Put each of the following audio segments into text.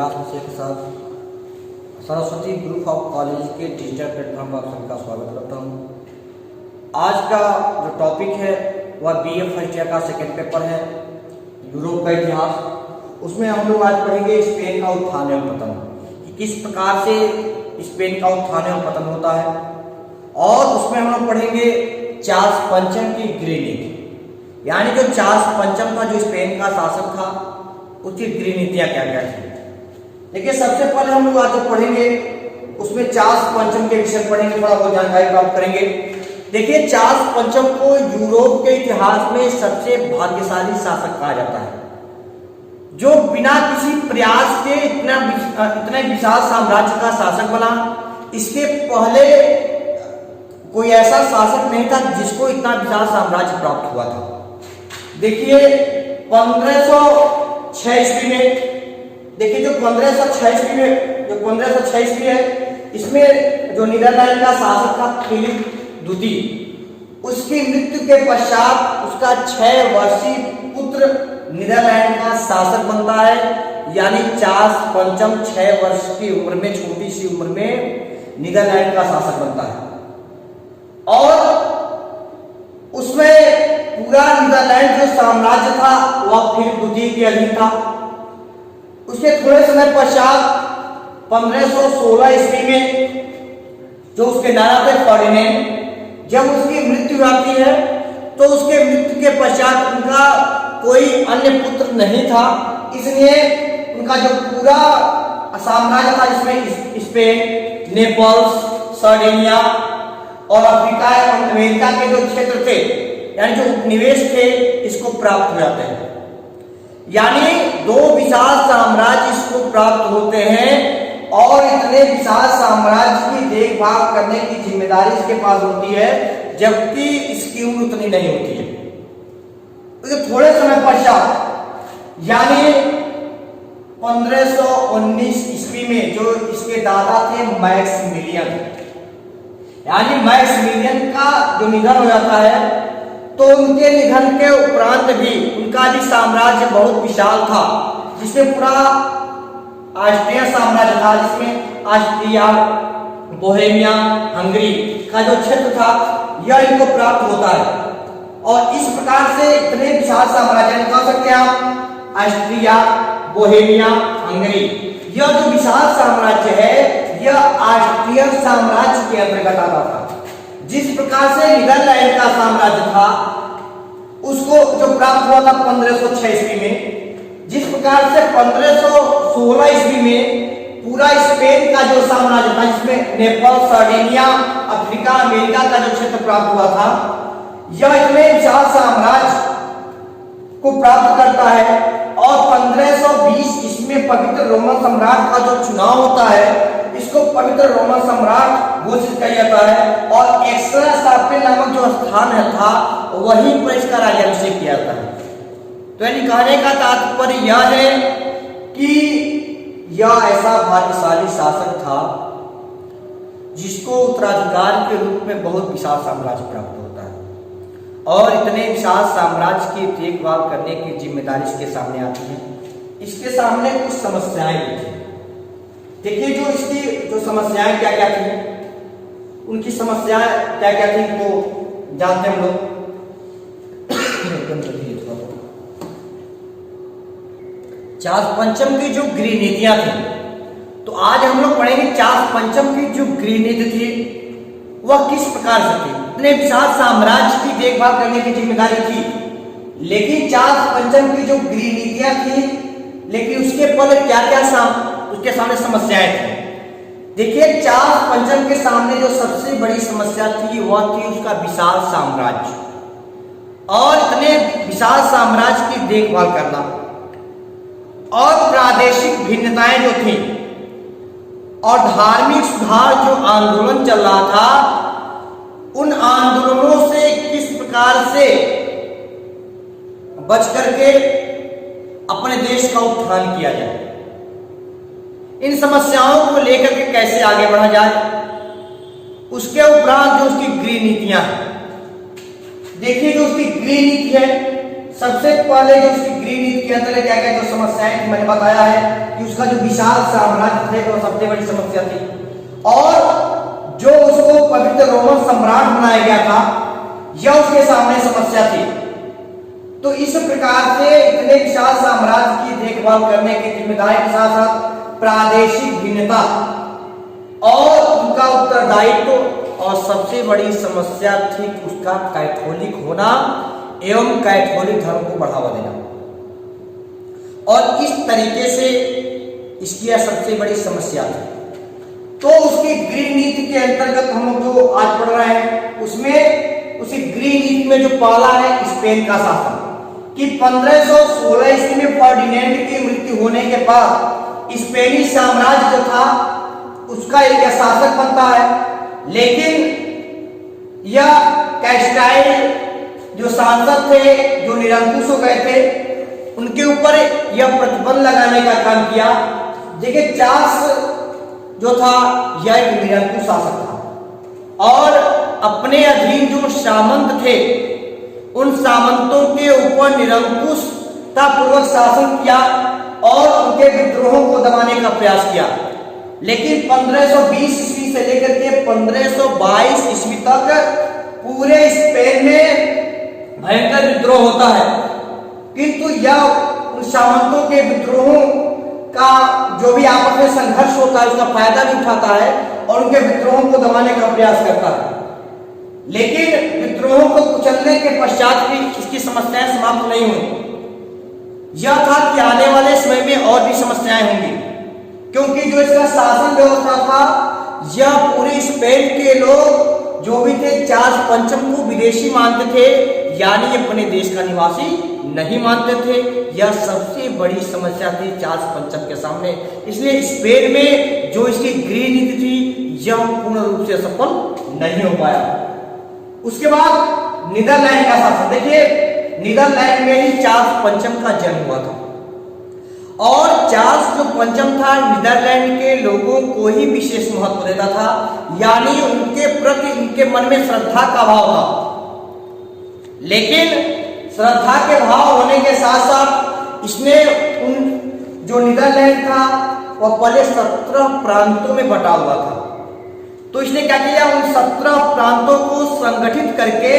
इतिहास विषय के साथ सरस्वती ग्रुप ऑफ कॉलेज के डिजिटल प्लेटफॉर्म पर आप सबका स्वागत करता हूँ। आज का जो टॉपिक है वह बीए फर्स्ट ईयर का सेकेंड पेपर है, यूरोप का इतिहास। उसमें हम लोग आज पढ़ेंगे स्पेन का उत्थान एवं पतन, कि किस प्रकार से स्पेन का उत्थान एवं पतन होता है। और उसमें हम लोग पढ़ेंगे चार्ल्स पंचम की गृह नीति, यानी जो चार्ल्स पंचम का जो स्पेन का शासक था उसकी गृह नीतियां क्या क्या थी। देखिए, सबसे पहले हम लोग आज जो पढ़ेंगे उसमें चार्ल्स पंचम के विषय पढ़ेंगे, थोड़ा बहुत जानकारी प्राप्त करेंगे। देखिए, चार्ल्स पंचम को यूरोप के इतिहास में सबसे भाग्यशाली शासक कहा जाता है, जो बिना किसी प्रयास के इतने विशाल साम्राज्य का शासक बना। इसके पहले कोई ऐसा शासक नहीं था जिसको इतना विशाल साम्राज्य प्राप्त हुआ था। देखिए 1506 ईस्वी में, देखिए जो 1506 ईस्वी है, इसमें जो नीदरलैंड का शासक था फिलिप द्वितीय, उसकी मृत्यु के पश्चात उसका 6 वर्षीय पुत्र नीदरलैंड का शासक बनता है। यानी चार्ल्स पंचम 6 वर्ष की उम्र में, छोटी सी उम्र में नीदरलैंड का शासक बनता है। और उसमें पूरा नीदरलैंड जो साम्राज्य था वह फिलिप द्वितीय के अधीन था। उसके थोड़े समय पश्चात 1516 ईस्वी में जो उसके नाना थे फर्डिनेंड, जब उसकी मृत्यु आती है तो उसके मृत्यु के पश्चात उनका कोई अन्य पुत्र नहीं था, इसलिए उनका जो पूरा साम्राज्य था, जिसमें स्पेन, नेपल्स, सार्डिनिया और अफ्रीका एवं अमेरिका के जो क्षेत्र थे, यानी जो उपनिवेश थे, इसको प्राप्त हो जाते हैं। यानी 2 विशाल साम्राज्य इसको प्राप्त होते हैं, और इतने विशाल साम्राज्य की देखभाल करने की जिम्मेदारी इसके पास होती है, जबकि इसकी उम्र उतनी नहीं होती है। तो थोड़े समय पश्चात यानी 1519 ईस्वी में जो इसके दादा थे मैक्सिमिलियन, यानी मैक्सिमिलियन का जो निधन हो जाता है, तो उनके निधन के उपरांत भी उनका भी साम्राज्य बहुत विशाल था, जिसमें पूरा ऑस्ट्रिया साम्राज्य था, जिसमें ऑस्ट्रिया, बोहेमिया, हंगरी का जो क्षेत्र था यह इनको प्राप्त होता है। और इस प्रकार से इतने विशाल साम्राज्य कह सकते हैं आप, ऑस्ट्रिया, बोहेमिया, हंगरी, यह जो विशाल साम्राज्य है यह ऑस्ट्रियन साम्राज्य के अंतर्गत आता था। जिस प्रकार से नीदरलैंड का साम्राज्य था उसको जो प्राप्त हुआ था 1506 ईस्वी में, जिस प्रकार से 1516 ईस्वी में पूरा स्पेन का जो साम्राज्य था, जिसमें नेपाल, सार्डिनिया, अफ्रीका, अमेरिका का जो क्षेत्र प्राप्त हुआ था, यह इतने विशाल साम्राज्य को प्राप्त करता है। और 1520 इसमें पवित्र रोमन सम्राट का जो चुनाव होता है, इसको पवित्र रोमन सम्राट घोषित किया जाता है। और एक्स्ट्रा सापेल नामक जो स्थान था वहीं पर इसका राज्याभिषेक किया जाता है। तो यानी कहने का तात्पर्य यह है कि यह ऐसा भाग्यशाली शासक था जिसको उत्तराधिकार के रूप में बहुत विशाल साम्राज्य प्राप्त होता है, और इतने विशाल साम्राज्य की देखभाल करने की जिम्मेदारी इसके सामने आती है। इसके सामने कुछ समस्याएं भी थी। देखिए, जो इसकी जो समस्याएं क्या क्या थी, उनकी समस्याएं क्या क्या थी वो जानते हम लोग। चार्ल्स पंचम की जो गृह नीतियां थी, तो आज हम लोग पढ़ेंगे चार्ल्स पंचम की जो गृह नीति थी वह किस प्रकार से थी। इतने विशाल साम्राज्य की देखभाल करने की जिम्मेदारी थी, लेकिन चार्ल्स पंचम की जो गृह नीतियां थी, लेकिन उसके पहले क्या क्या उसके सामने समस्याएं थी। देखिए, चार्ल्स पंचम के सामने जो सबसे बड़ी समस्या थी वह थी उसका विशाल साम्राज्य, और इतने विशाल साम्राज्य की देखभाल करना, और प्रादेशिक भिन्नताएं जो थी, और धार्मिक सुधार जो आंदोलन चल रहा था, उन आंदोलनों से किस प्रकार से बच करके अपने देश का उत्थान किया जाए, इन समस्याओं को लेकर के कैसे आगे बढ़ा जाए, उसके उपरांत जो उसकी गृह नीतियां हैं। देखिए, जो उसकी गृह नीति है, सबसे पहले जो उसकी ग्रीन नीति के अंदर क्या क्या जो समस्याएं थी मैंने बताया है कि उसका जो विशाल साम्राज्य थे वो सबसे बड़ी समस्या थी, और जो उसको पवित्र रोमन सम्राट बनाया गया था यह उसके सामने समस्या थी। तो इस प्रकार से इतने विशाल साम्राज्य की देखभाल करने की जिम्मेदारी के साथ साथ प्रादेशिक भिन्नता और उनका उत्तरदायित्व, और सबसे बड़ी समस्या थी उसका कैथोलिक होना एवं कैथोलिक धर्म को बढ़ावा देना। और इस तरीके से इसकी यह सबसे बड़ी समस्या थी। तो उसकी ग्रीन नीति के अंतर्गत हम लोग जो आज पढ़ रहे हैं उसमें उसी ग्रीन नीति में जो पहला है स्पेन का शासन, कि 1516 ईस्वी में फर्डिनेंड की मृत्यु होने के बाद स्पेनी साम्राज्य जो था उसका एक शासक बनता है, लेकिन यह कैस्टाइल जो सांसद थे जो निरंकुश हो गए थे उनके ऊपर यह प्रतिबंध लगाने का काम किया। देखिए चार्ल्स जो था यह एक निरंकुश शासक था और अपने अधीन जो सामंत थे उन सामंतों के ऊपर निरंकुशता पूर्वक शासन किया और उनके विद्रोहों को दबाने का प्रयास किया। लेकिन 1520 ईस्वी से लेकर के 1522 ईस्वी तक पूरे स्पेन में भयंकर विद्रोह होता है, किंतु यह उन सामंतों के विद्रोहों का जो भी आपस में संघर्ष होता है उसका फायदा भी उठाता है और उनके विद्रोहों को दबाने का प्रयास करता है। लेकिन विद्रोहों को कुचलने के पश्चात भी इसकी समस्याएं समाप्त नहीं हुई। यह था कि आने वाले समय में और भी समस्याएं होंगी, क्योंकि जो इसका शासन व्यवस्था था यह पूरे स्पेन के लोग जो भी थे चार्ल्स पंचम को विदेशी मानते थे, यानी अपने देश का निवासी नहीं मानते थे। यह सबसे बड़ी समस्या थी चार्ल्स पंचम के सामने। इसलिए स्पेन में जो इसकी ग्रीन नीति थी यह पूर्ण रूप से सफल नहीं हो पाया। उसके बाद नीदरलैंड का शासन, देखिए नीदरलैंड में ही चार्ल्स पंचम का जन्म हुआ था और चार्ल्स जो पंचम था नीदरलैंड के लोगों को ही विशेष महत्व देता था, यानी उनके प्रति उनके मन में श्रद्धा का भाव था। लेकिन श्रद्धा के भाव होने के साथ साथ इसने उन जो नीदरलैंड था वह पहले 17 प्रांतों में बटा हुआ था। तो इसने क्या किया, उन 17 प्रांतों को संगठित करके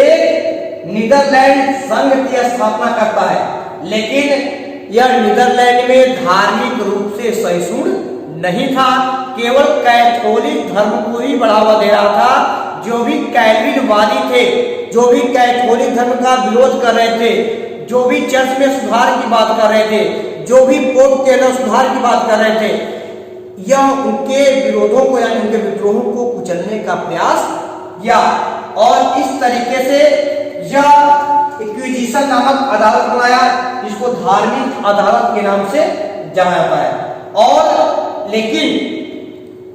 एक नीदरलैंड संघ की स्थापना करता है। लेकिन यह नीदरलैंड में धार्मिक रूप से सहिष्णु नहीं था, केवल कैथोलिक धर्म को ही बढ़ावा दे रहा था। जो भी कैल्विनवादी थे, जो भी कैथोलिक धर्म का विरोध कर रहे थे, जो भी चर्च में सुधार की बात कर रहे थे, जो भी पोप के अंदर सुधार की बात कर रहे थे, यह उनके विरोधों को यानी उनके विद्रोहों को कुचलने का प्रयास किया। और इस तरीके से यह इक्विजिशन नामक अदालत बनाया जिसको धार्मिक अदालत के नाम से जाना जाता है। और लेकिन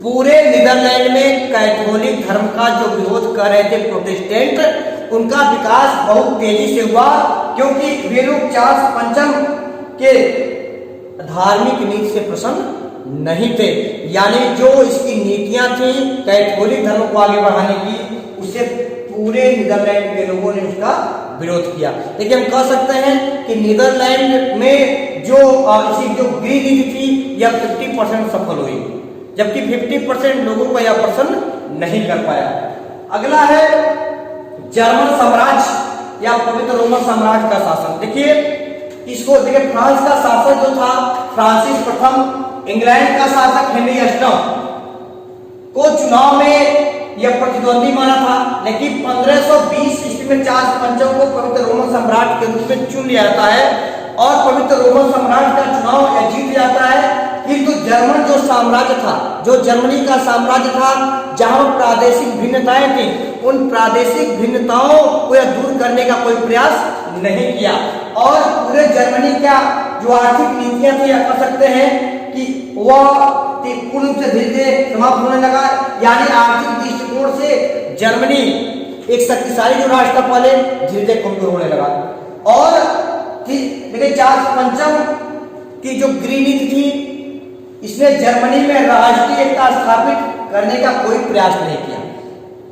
पूरे नीदरलैंड में कैथोलिक धर्म का जो विरोध कर रहे थे प्रोटेस्टेंट, उनका विकास बहुत तेजी से हुआ, क्योंकि वे लोग चार्ल्स पंचम के धार्मिक नीति से प्रसन्न नहीं थे। यानी जो इसकी नीतियां थी कैथोलिक धर्म को आगे बढ़ाने की, उससे पूरे नीदरलैंड के लोगों ने उसका विरोध किया। लेकिन हम कह सकते हैं कि नीदरलैंड में जो इसकी जो ग्रीन नीति थी यह 50% सफल हुई, जबकि 50% लोगों को यह पसंद नहीं कर पाया। अगला है जर्मन साम्राज्य या पवित्र रोमन साम्राज्य का शासन। देखिए इसको देखिए, फ्रांस का शासक जो था फ्रांसिस प्रथम, इंग्लैंड का शासक हेनरी अष्टम को चुनाव में यह प्रतिद्वंदी माना था। लेकिन 1520 ईस्वी में चार्ल्स पंचम को पवित्र रोमन सम्राट के रूप में चुन लिया जाता है और पवित्र रोमन सम्राट का चुनाव यह जीत जाता है। किंतु जर्मन जो साम्राज्य था, जो जर्मनी का साम्राज्य था, जहां प्रादेशिक भिन्नताएं थी, उन प्रादेशिक भिन्नताओं को यह दूर करने का कोई प्रयास नहीं किया। और पूरे जर्मनी का जो आर्थिक नीतियां थी कह सकते हैं कि वह पूर्ण रूप से धीरे धीरे समाप्त होने लगा। यानी आर्थिक दृष्टिकोण से जर्मनी एक शक्तिशाली जो राष्ट्र था पहले धीरे धीरे कमजोर होने लगा। और देखिए चार्ल्स पंचम की जो ग्रीन नीति थी, इसने जर्मनी में राष्ट्रीय एकता स्थापित करने का कोई प्रयास नहीं किया।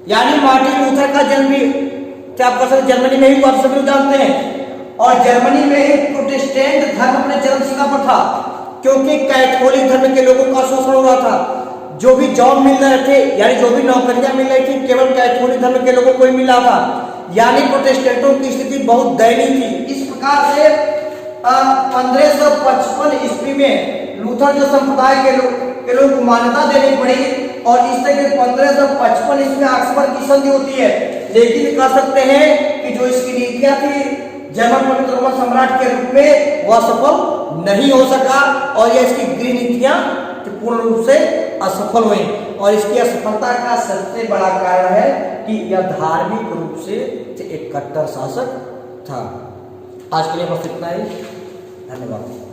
यानी मार्टिन लूथर का जन्म भी क्या आप जर्मनी में ही हुआ, सभी जानते हैं। और जर्मनी में ही प्रोटेस्टेंट धर्म अपने चरम सीमा पर था, क्योंकि कैथोलिक धर्म के लोगों का शोषण हो रहा था। जो भी जॉब मिल रहे थे, यानी जो भी नौकरियां मिल रही थी, केवल कैथोलिक धर्म के लोगों को ही मिला था, यानी प्रोटेस्टेंटों की स्थिति बहुत दयनीय थी। इस प्रकार से 1555 ईस्वी में लूथर जो संप्रदाय के लोग को मान्यता देनी पड़ी, और इस तरह के 1555 ईस्वी में ऑक्सफोर्ड की संधि होती है। लेकिन कह सकते हैं कि जो इसकी नीतियां थी जर्मन पवित्र रोमन सम्राट के रूप में, वह सफल नहीं हो सका, और यह इसकी गृह नीतियां पूर्ण रूप से असफल हुई। और इसकी असफलता का सबसे बड़ा कारण है कि यह धार्मिक रूप से एक कट्टर शासक था। आज के लिए बस इतना ही, धन्यवाद।